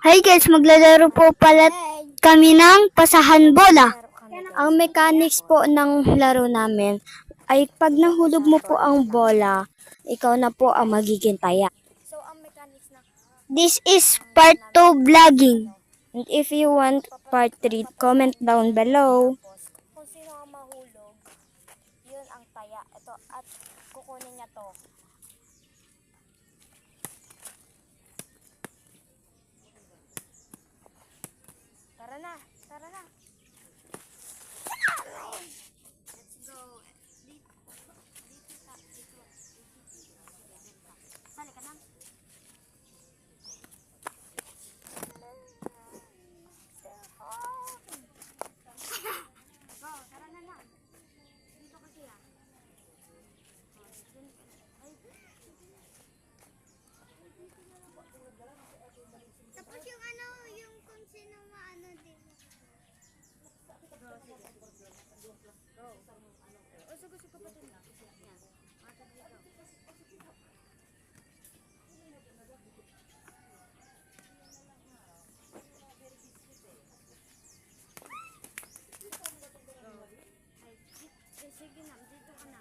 Hi guys, maglalaro po pala kami ng pasahan bola. Ang mechanics po ng laro namin ay pag nahulog mo po ang bola, ikaw na po ang magiging taya. So, ang mechanics na This is part 2 vlogging. and if you want part 3, comment down below. Kung sino ang mahulog, yun ang taya. Ito, at kukunin niya to. Tara na, tara na. Let's go. Dito ka, dito. Sali ka na. Go, tara na lang. Dito kasi ah. Tapos yung ano, yung kung sino maano din. O, sagot ko pa ito na. Yan. Sige na, dito ka na.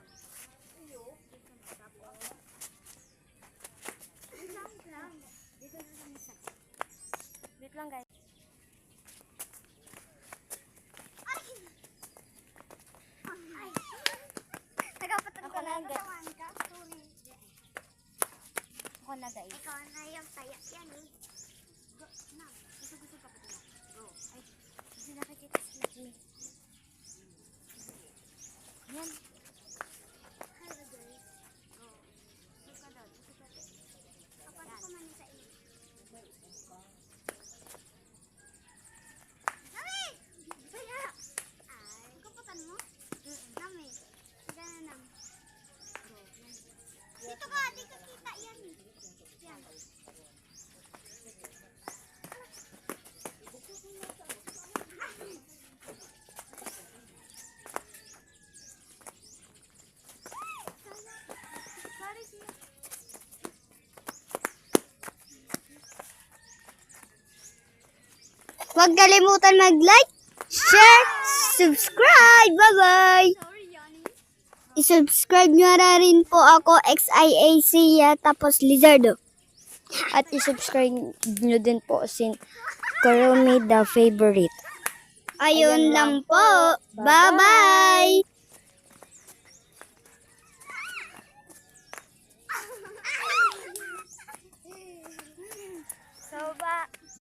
Dito na lang isa. Wait lang guys. Nagkapatag Ako ko na, na. guys. Katawan ka. Sorry. Ako na guys. Ikaw na yung taya yan eh. Go, na. Gusto ka pa ito na. Go. Ay, hindi nakikita si Gigi. Yan. Hello guys. Go. Gusto ka daw. Gusto ka daw. Kapatid ko man sa iyo. Nami! Kaya! Ay, kaputan mo? Nami. Sige na nam. Dito ka, di ka kita yan eh. Yan. Sorry, siya. Huwag kalimutan mag-like, share, subscribe. Bye-bye! Sorry, Yanni. I-subscribe nyo na rin po ako, XIAC, tapos Lizardo. At i-subscribe nyo din po si Kuromi the Favorite. Ayun lang po. Bye-bye!